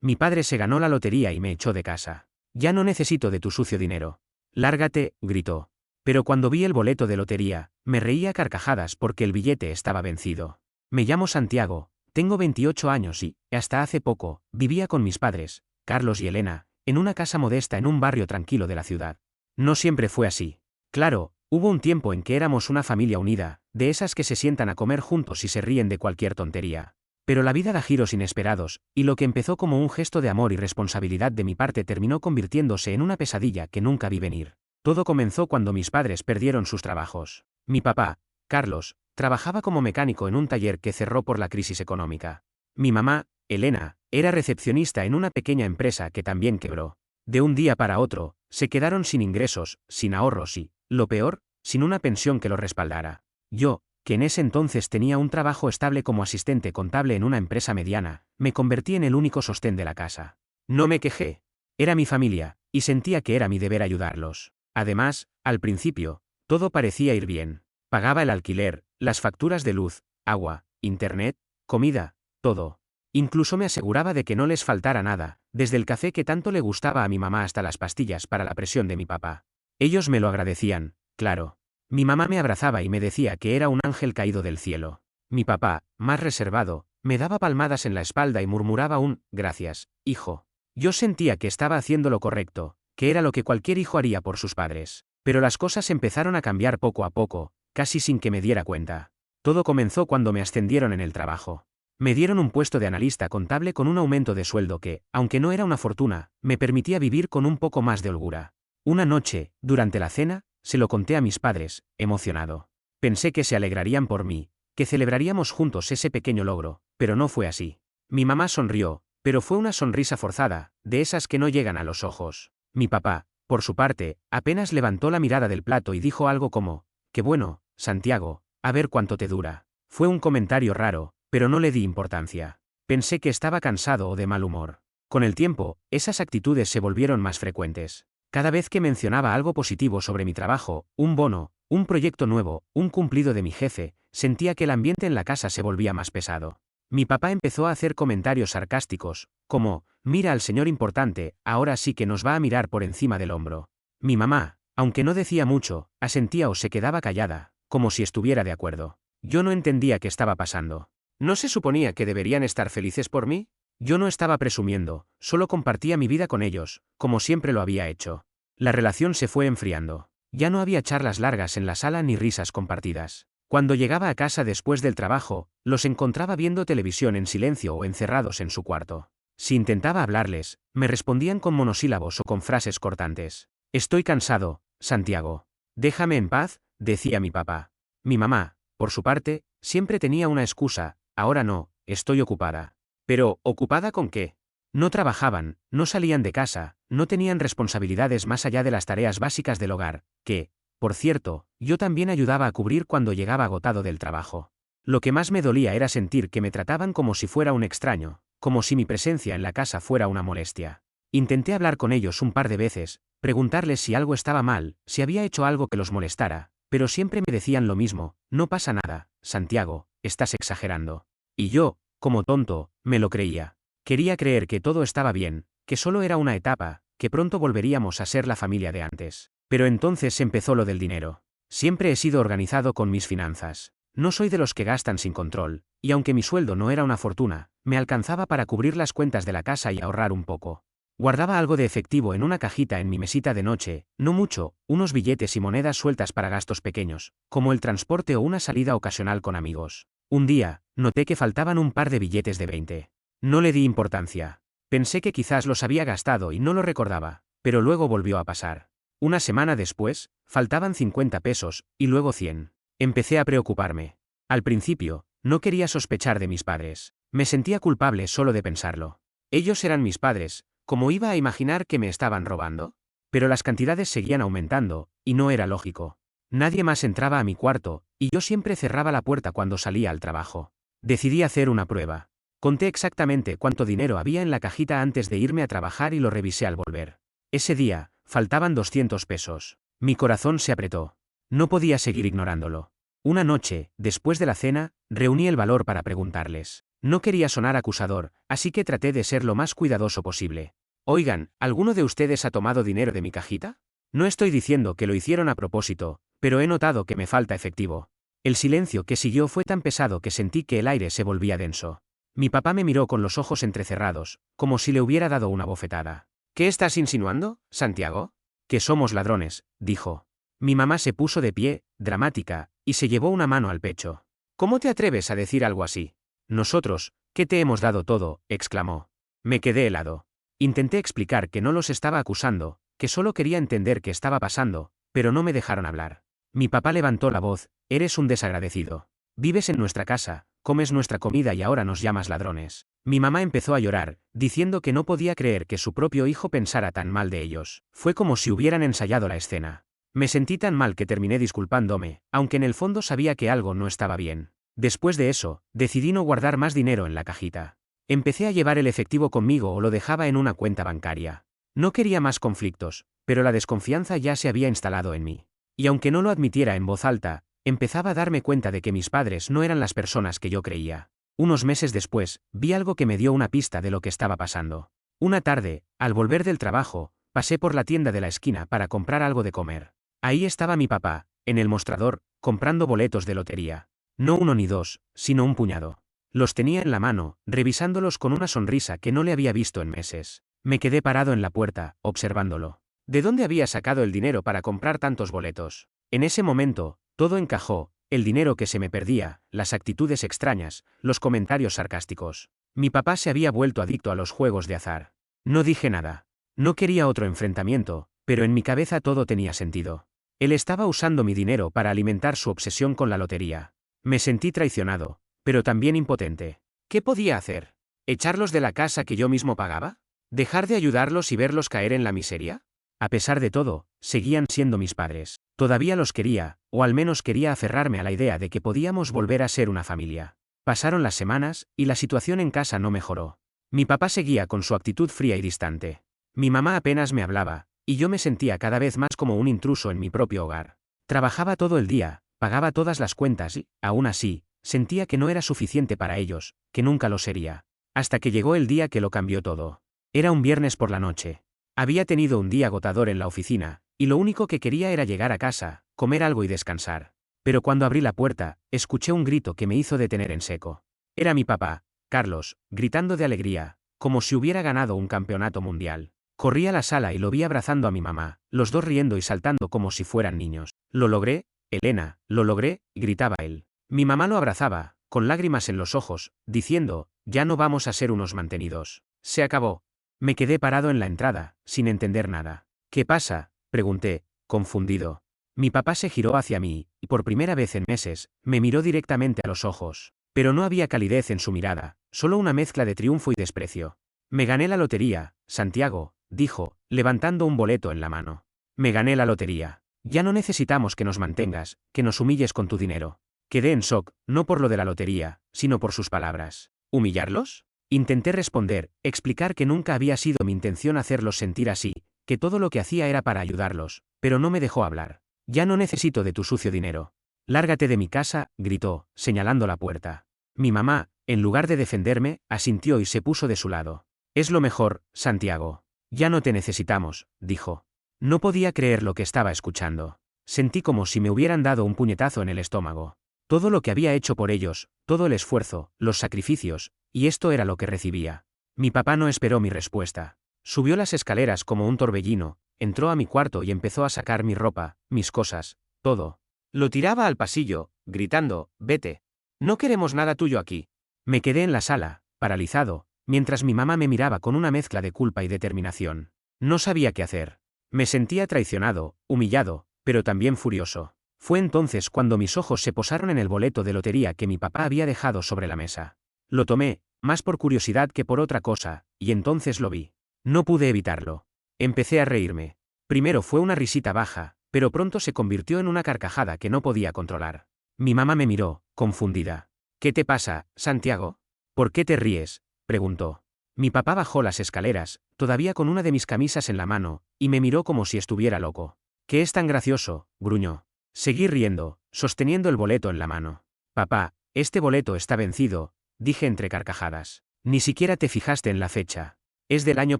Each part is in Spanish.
Mi padre se ganó la lotería y me echó de casa. Ya no necesito de tu sucio dinero. Lárgate, gritó. Pero cuando vi el boleto de lotería, me reía a carcajadas porque el billete estaba vencido. Me llamo Santiago, tengo 28 años y, hasta hace poco, vivía con mis padres, Carlos y Elena, en una casa modesta en un barrio tranquilo de la ciudad. No siempre fue así. Claro, hubo un tiempo en que éramos una familia unida, de esas que se sientan a comer juntos y se ríen de cualquier tontería. Pero la vida da giros inesperados, y lo que empezó como un gesto de amor y responsabilidad de mi parte terminó convirtiéndose en una pesadilla que nunca vi venir. Todo comenzó cuando mis padres perdieron sus trabajos. Mi papá, Carlos, trabajaba como mecánico en un taller que cerró por la crisis económica. Mi mamá, Elena, era recepcionista en una pequeña empresa que también quebró. De un día para otro, se quedaron sin ingresos, sin ahorros y, lo peor, sin una pensión que los respaldara. Yo, que en ese entonces tenía un trabajo estable como asistente contable en una empresa mediana, me convertí en el único sostén de la casa. No me quejé. Era mi familia, y sentía que era mi deber ayudarlos. Además, al principio, todo parecía ir bien. Pagaba el alquiler, las facturas de luz, agua, internet, comida, todo. Incluso me aseguraba de que no les faltara nada, desde el café que tanto le gustaba a mi mamá hasta las pastillas para la presión de mi papá. Ellos me lo agradecían, claro. Mi mamá me abrazaba y me decía que era un ángel caído del cielo. Mi papá, más reservado, me daba palmadas en la espalda y murmuraba un «gracias, hijo». Yo sentía que estaba haciendo lo correcto, que era lo que cualquier hijo haría por sus padres. Pero las cosas empezaron a cambiar poco a poco, casi sin que me diera cuenta. Todo comenzó cuando me ascendieron en el trabajo. Me dieron un puesto de analista contable con un aumento de sueldo que, aunque no era una fortuna, me permitía vivir con un poco más de holgura. Una noche, durante la cena, se lo conté a mis padres, emocionado. Pensé que se alegrarían por mí, que celebraríamos juntos ese pequeño logro, pero no fue así. Mi mamá sonrió, pero fue una sonrisa forzada, de esas que no llegan a los ojos. Mi papá, por su parte, apenas levantó la mirada del plato y dijo algo como, «Qué bueno, Santiago, a ver cuánto te dura». Fue un comentario raro, pero no le di importancia. Pensé que estaba cansado o de mal humor. Con el tiempo, esas actitudes se volvieron más frecuentes. Cada vez que mencionaba algo positivo sobre mi trabajo, un bono, un proyecto nuevo, un cumplido de mi jefe, sentía que el ambiente en la casa se volvía más pesado. Mi papá empezó a hacer comentarios sarcásticos, como, «Mira al señor importante, ahora sí que nos va a mirar por encima del hombro». Mi mamá, aunque no decía mucho, asentía o se quedaba callada, como si estuviera de acuerdo. Yo no entendía qué estaba pasando. ¿No se suponía que deberían estar felices por mí? Yo no estaba presumiendo, solo compartía mi vida con ellos, como siempre lo había hecho. La relación se fue enfriando. Ya no había charlas largas en la sala ni risas compartidas. Cuando llegaba a casa después del trabajo, los encontraba viendo televisión en silencio o encerrados en su cuarto. Si intentaba hablarles, me respondían con monosílabos o con frases cortantes. «Estoy cansado, Santiago. Déjame en paz», decía mi papá. Mi mamá, por su parte, siempre tenía una excusa, «Ahora no, estoy ocupada». Pero, ¿ocupada con qué? No trabajaban, no salían de casa, no tenían responsabilidades más allá de las tareas básicas del hogar, que, por cierto, yo también ayudaba a cubrir cuando llegaba agotado del trabajo. Lo que más me dolía era sentir que me trataban como si fuera un extraño, como si mi presencia en la casa fuera una molestia. Intenté hablar con ellos un par de veces, preguntarles si algo estaba mal, si había hecho algo que los molestara, pero siempre me decían lo mismo, «No pasa nada, Santiago, estás exagerando». Y yo, como tonto, me lo creía. Quería creer que todo estaba bien, que solo era una etapa, que pronto volveríamos a ser la familia de antes. Pero entonces empezó lo del dinero. Siempre he sido organizado con mis finanzas. No soy de los que gastan sin control, y aunque mi sueldo no era una fortuna, me alcanzaba para cubrir las cuentas de la casa y ahorrar un poco. Guardaba algo de efectivo en una cajita en mi mesita de noche, no mucho, unos billetes y monedas sueltas para gastos pequeños, como el transporte o una salida ocasional con amigos. Un día, noté que faltaban un par de billetes de 20. No le di importancia. Pensé que quizás los había gastado y no lo recordaba, pero luego volvió a pasar. Una semana después, faltaban 50 pesos, y luego 100. Empecé a preocuparme. Al principio, no quería sospechar de mis padres. Me sentía culpable solo de pensarlo. Ellos eran mis padres, ¿cómo iba a imaginar que me estaban robando? Pero las cantidades seguían aumentando, y no era lógico. Nadie más entraba a mi cuarto, y yo siempre cerraba la puerta cuando salía al trabajo. Decidí hacer una prueba. Conté exactamente cuánto dinero había en la cajita antes de irme a trabajar y lo revisé al volver. Ese día, faltaban 200 pesos. Mi corazón se apretó. No podía seguir ignorándolo. Una noche, después de la cena, reuní el valor para preguntarles. No quería sonar acusador, así que traté de ser lo más cuidadoso posible. Oigan, ¿alguno de ustedes ha tomado dinero de mi cajita? No estoy diciendo que lo hicieron a propósito, pero he notado que me falta efectivo. El silencio que siguió fue tan pesado que sentí que el aire se volvía denso. Mi papá me miró con los ojos entrecerrados, como si le hubiera dado una bofetada. ¿Qué estás insinuando, Santiago? Que somos ladrones, dijo. Mi mamá se puso de pie, dramática, y se llevó una mano al pecho. ¿Cómo te atreves a decir algo así? Nosotros, ¿qué te hemos dado todo?, exclamó. Me quedé helado. Intenté explicar que no los estaba acusando, que solo quería entender qué estaba pasando, pero no me dejaron hablar. Mi papá levantó la voz: eres un desagradecido. Vives en nuestra casa, comes nuestra comida y ahora nos llamas ladrones. Mi mamá empezó a llorar, diciendo que no podía creer que su propio hijo pensara tan mal de ellos. Fue como si hubieran ensayado la escena. Me sentí tan mal que terminé disculpándome, aunque en el fondo sabía que algo no estaba bien. Después de eso, decidí no guardar más dinero en la cajita. Empecé a llevar el efectivo conmigo o lo dejaba en una cuenta bancaria. No quería más conflictos, pero la desconfianza ya se había instalado en mí. Y aunque no lo admitiera en voz alta, empezaba a darme cuenta de que mis padres no eran las personas que yo creía. Unos meses después, vi algo que me dio una pista de lo que estaba pasando. Una tarde, al volver del trabajo, pasé por la tienda de la esquina para comprar algo de comer. Ahí estaba mi papá, en el mostrador, comprando boletos de lotería. No uno ni dos, sino un puñado. Los tenía en la mano, revisándolos con una sonrisa que no le había visto en meses. Me quedé parado en la puerta, observándolo. ¿De dónde había sacado el dinero para comprar tantos boletos? En ese momento, todo encajó: el dinero que se me perdía, las actitudes extrañas, los comentarios sarcásticos. Mi papá se había vuelto adicto a los juegos de azar. No dije nada. No quería otro enfrentamiento, pero en mi cabeza todo tenía sentido. Él estaba usando mi dinero para alimentar su obsesión con la lotería. Me sentí traicionado, pero también impotente. ¿Qué podía hacer? ¿Echarlos de la casa que yo mismo pagaba? ¿Dejar de ayudarlos y verlos caer en la miseria? A pesar de todo, seguían siendo mis padres. Todavía los quería, o al menos quería aferrarme a la idea de que podíamos volver a ser una familia. Pasaron las semanas, y la situación en casa no mejoró. Mi papá seguía con su actitud fría y distante. Mi mamá apenas me hablaba, y yo me sentía cada vez más como un intruso en mi propio hogar. Trabajaba todo el día, pagaba todas las cuentas y, aún así, sentía que no era suficiente para ellos, que nunca lo sería. Hasta que llegó el día que lo cambió todo. Era un viernes por la noche. Había tenido un día agotador en la oficina, y lo único que quería era llegar a casa, comer algo y descansar. Pero cuando abrí la puerta, escuché un grito que me hizo detener en seco. Era mi papá, Carlos, gritando de alegría, como si hubiera ganado un campeonato mundial. Corrí a la sala y lo vi abrazando a mi mamá, los dos riendo y saltando como si fueran niños. «Lo logré, Elena, lo logré», gritaba él. Mi mamá lo abrazaba, con lágrimas en los ojos, diciendo: «Ya no vamos a ser unos mantenidos. Se acabó». Me quedé parado en la entrada, sin entender nada. «¿Qué pasa?», pregunté, confundido. Mi papá se giró hacia mí, y por primera vez en meses, me miró directamente a los ojos. Pero no había calidez en su mirada, solo una mezcla de triunfo y desprecio. «Me gané la lotería, Santiago», dijo, levantando un boleto en la mano. «Me gané la lotería. Ya no necesitamos que nos mantengas, que nos humilles con tu dinero». Quedé en shock, no por lo de la lotería, sino por sus palabras. ¿Humillarlos? Intenté responder, explicar que nunca había sido mi intención hacerlos sentir así, que todo lo que hacía era para ayudarlos, pero no me dejó hablar. «Ya no necesito de tu sucio dinero. Lárgate de mi casa», gritó, señalando la puerta. Mi mamá, en lugar de defenderme, asintió y se puso de su lado. «Es lo mejor, Santiago. Ya no te necesitamos», dijo. No podía creer lo que estaba escuchando. Sentí como si me hubieran dado un puñetazo en el estómago. Todo lo que había hecho por ellos, todo el esfuerzo, los sacrificios, y esto era lo que recibía. Mi papá no esperó mi respuesta. Subió las escaleras como un torbellino, entró a mi cuarto y empezó a sacar mi ropa, mis cosas, todo. Lo tiraba al pasillo, gritando: «Vete. No queremos nada tuyo aquí». Me quedé en la sala, paralizado, mientras mi mamá me miraba con una mezcla de culpa y determinación. No sabía qué hacer. Me sentía traicionado, humillado, pero también furioso. Fue entonces cuando mis ojos se posaron en el boleto de lotería que mi papá había dejado sobre la mesa. Lo tomé, más por curiosidad que por otra cosa, y entonces lo vi. No pude evitarlo. Empecé a reírme. Primero fue una risita baja, pero pronto se convirtió en una carcajada que no podía controlar. Mi mamá me miró, confundida. «¿Qué te pasa, Santiago? ¿Por qué te ríes?», preguntó. Mi papá bajó las escaleras, todavía con una de mis camisas en la mano, y me miró como si estuviera loco. «¿Qué es tan gracioso?», gruñó. Seguí riendo, sosteniendo el boleto en la mano. «Papá, este boleto está vencido», dije entre carcajadas. Ni siquiera te fijaste en la fecha. Es del año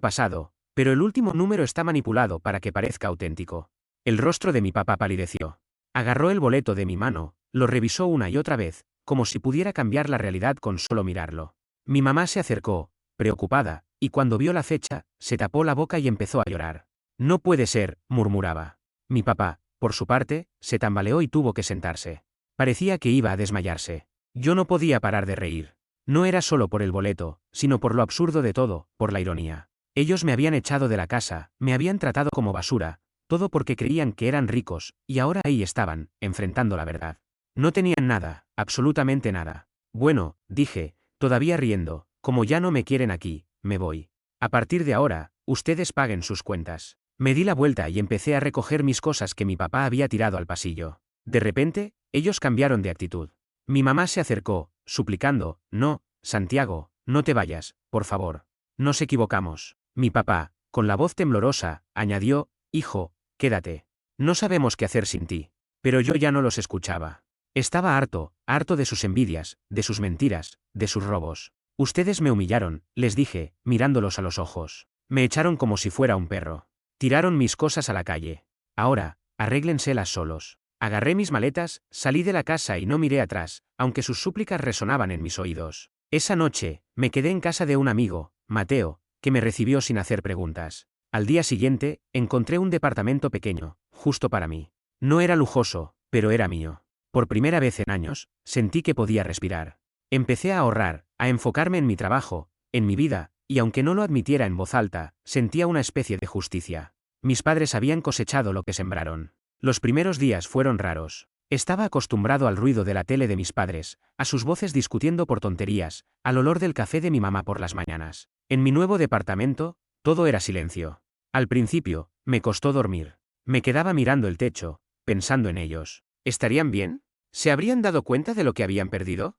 pasado, pero el último número está manipulado para que parezca auténtico. El rostro de mi papá palideció. Agarró el boleto de mi mano, lo revisó una y otra vez, como si pudiera cambiar la realidad con solo mirarlo. Mi mamá se acercó, preocupada, y cuando vio la fecha, se tapó la boca y empezó a llorar. No puede ser, murmuraba. Mi papá, por su parte, se tambaleó y tuvo que sentarse. Parecía que iba a desmayarse. Yo no podía parar de reír. No era solo por el boleto, sino por lo absurdo de todo, por la ironía. Ellos me habían echado de la casa, me habían tratado como basura, todo porque creían que eran ricos, y ahora ahí estaban, enfrentando la verdad. No tenían nada, absolutamente nada. Bueno, dije, todavía riendo, como ya no me quieren aquí, me voy. A partir de ahora, ustedes paguen sus cuentas. Me di la vuelta y empecé a recoger mis cosas que mi papá había tirado al pasillo. De repente, ellos cambiaron de actitud. Mi mamá se acercó, suplicando, no, Santiago, no te vayas, por favor. Nos equivocamos. Mi papá, con la voz temblorosa, añadió, hijo, quédate. No sabemos qué hacer sin ti. Pero yo ya no los escuchaba. Estaba harto, harto de sus envidias, de sus mentiras, de sus robos. Ustedes me humillaron, les dije, mirándolos a los ojos. Me echaron como si fuera un perro. Tiraron mis cosas a la calle. Ahora, arréglenselas solos. Agarré mis maletas, salí de la casa y no miré atrás, aunque sus súplicas resonaban en mis oídos. Esa noche, me quedé en casa de un amigo, Mateo, que me recibió sin hacer preguntas. Al día siguiente, encontré un departamento pequeño, justo para mí. No era lujoso, pero era mío. Por primera vez en años, sentí que podía respirar. Empecé a ahorrar, a enfocarme en mi trabajo, en mi vida, y aunque no lo admitiera en voz alta, sentía una especie de justicia. Mis padres habían cosechado lo que sembraron. Los primeros días fueron raros. Estaba acostumbrado al ruido de la tele de mis padres, a sus voces discutiendo por tonterías, al olor del café de mi mamá por las mañanas. En mi nuevo departamento, todo era silencio. Al principio, me costó dormir. Me quedaba mirando el techo, pensando en ellos. ¿Estarían bien? ¿Se habrían dado cuenta de lo que habían perdido?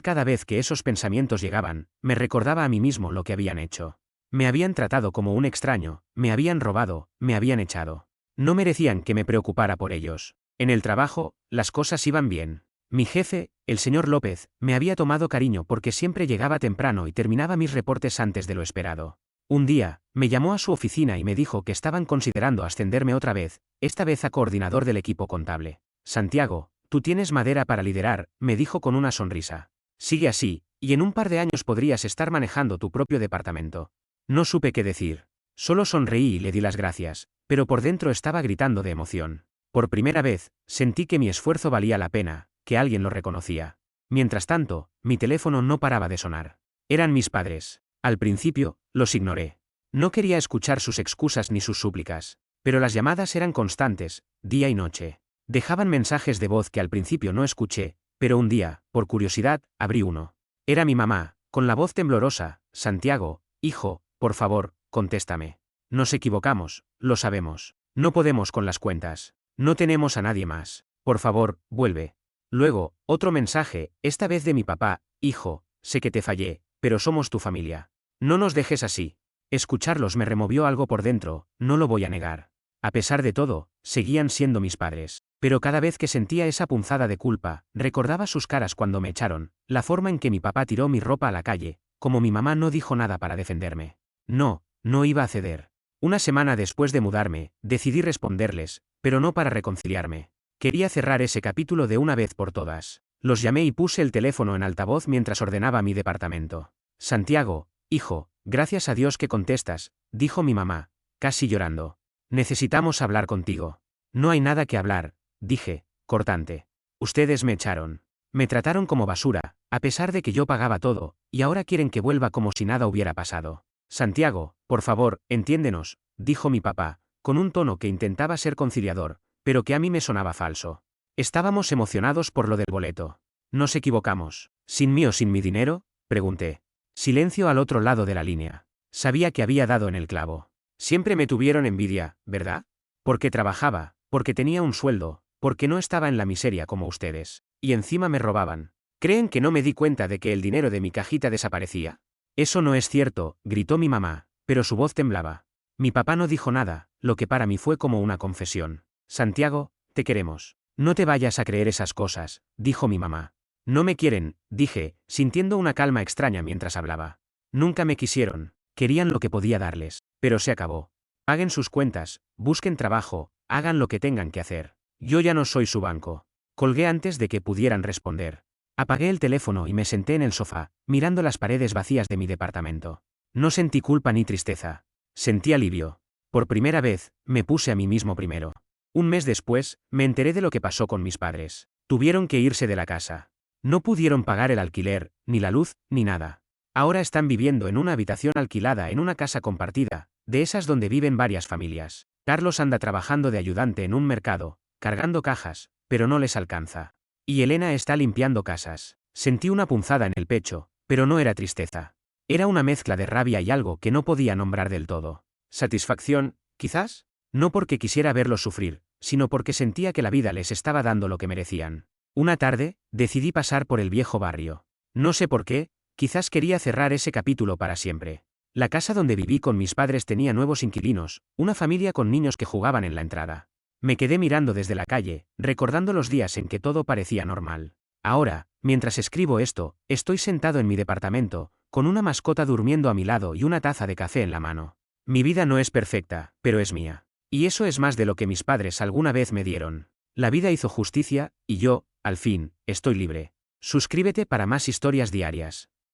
Cada vez que esos pensamientos llegaban, me recordaba a mí mismo lo que habían hecho. Me habían tratado como un extraño, me habían robado, me habían echado. No merecían que me preocupara por ellos. En el trabajo, las cosas iban bien. Mi jefe, el señor López, me había tomado cariño porque siempre llegaba temprano y terminaba mis reportes antes de lo esperado. Un día, me llamó a su oficina y me dijo que estaban considerando ascenderme otra vez, esta vez a coordinador del equipo contable. Santiago, tú tienes madera para liderar, me dijo con una sonrisa. Sigue así, y en un par de años podrías estar manejando tu propio departamento. No supe qué decir. Solo sonreí y le di las gracias, pero por dentro estaba gritando de emoción. Por primera vez, sentí que mi esfuerzo valía la pena, que alguien lo reconocía. Mientras tanto, mi teléfono no paraba de sonar. Eran mis padres. Al principio, los ignoré. No quería escuchar sus excusas ni sus súplicas. Pero las llamadas eran constantes, día y noche. Dejaban mensajes de voz que al principio no escuché, pero un día, por curiosidad, abrí uno. Era mi mamá, con la voz temblorosa. Santiago, hijo, por favor, contéstame. Nos equivocamos, lo sabemos. No podemos con las cuentas. No tenemos a nadie más. Por favor, vuelve. Luego, otro mensaje, esta vez de mi papá, hijo, sé que te fallé, pero somos tu familia. No nos dejes así. Escucharlos me removió algo por dentro, no lo voy a negar. A pesar de todo, seguían siendo mis padres. Pero cada vez que sentía esa punzada de culpa, recordaba sus caras cuando me echaron, la forma en que mi papá tiró mi ropa a la calle, como mi mamá no dijo nada para defenderme. No, no iba a ceder. Una semana después de mudarme, decidí responderles, pero no para reconciliarme. Quería cerrar ese capítulo de una vez por todas. Los llamé y puse el teléfono en altavoz mientras ordenaba mi departamento. Santiago, hijo, gracias a Dios que contestas, dijo mi mamá, casi llorando. Necesitamos hablar contigo. No hay nada que hablar, dije, cortante. Ustedes me echaron. Me trataron como basura, a pesar de que yo pagaba todo, y ahora quieren que vuelva como si nada hubiera pasado. Santiago, por favor, entiéndenos, dijo mi papá, con un tono que intentaba ser conciliador, pero que a mí me sonaba falso. Estábamos emocionados por lo del boleto. Nos equivocamos. ¿Sin mí o sin mi dinero? Pregunté. Silencio al otro lado de la línea. Sabía que había dado en el clavo. Siempre me tuvieron envidia, ¿verdad? Porque trabajaba, porque tenía un sueldo, porque no estaba en la miseria como ustedes. Y encima me robaban. ¿Creen que no me di cuenta de que el dinero de mi cajita desaparecía? Eso no es cierto, gritó mi mamá, pero su voz temblaba. Mi papá no dijo nada, lo que para mí fue como una confesión. Santiago, te queremos. No te vayas a creer esas cosas, dijo mi mamá. No me quieren, dije, sintiendo una calma extraña mientras hablaba. Nunca me quisieron, querían lo que podía darles, pero se acabó. Paguen sus cuentas, busquen trabajo, hagan lo que tengan que hacer. Yo ya no soy su banco. Colgué antes de que pudieran responder. Apagué el teléfono y me senté en el sofá, mirando las paredes vacías de mi departamento. No sentí culpa ni tristeza. Sentí alivio. Por primera vez, me puse a mí mismo primero. Un mes después, me enteré de lo que pasó con mis padres. Tuvieron que irse de la casa. No pudieron pagar el alquiler, ni la luz, ni nada. Ahora están viviendo en una habitación alquilada en una casa compartida, de esas donde viven varias familias. Carlos anda trabajando de ayudante en un mercado, cargando cajas, pero no les alcanza. Y Elena está limpiando casas. Sentí una punzada en el pecho, pero no era tristeza. Era una mezcla de rabia y algo que no podía nombrar del todo. Satisfacción, quizás. No porque quisiera verlos sufrir, sino porque sentía que la vida les estaba dando lo que merecían. Una tarde, decidí pasar por el viejo barrio. No sé por qué, quizás quería cerrar ese capítulo para siempre. La casa donde viví con mis padres tenía nuevos inquilinos, una familia con niños que jugaban en la entrada. Me quedé mirando desde la calle, recordando los días en que todo parecía normal. Ahora, mientras escribo esto, estoy sentado en mi departamento, con una mascota durmiendo a mi lado y una taza de café en la mano. Mi vida no es perfecta, pero es mía. Y eso es más de lo que mis padres alguna vez me dieron. La vida hizo justicia, y yo, al fin, estoy libre. Suscríbete para más historias diarias.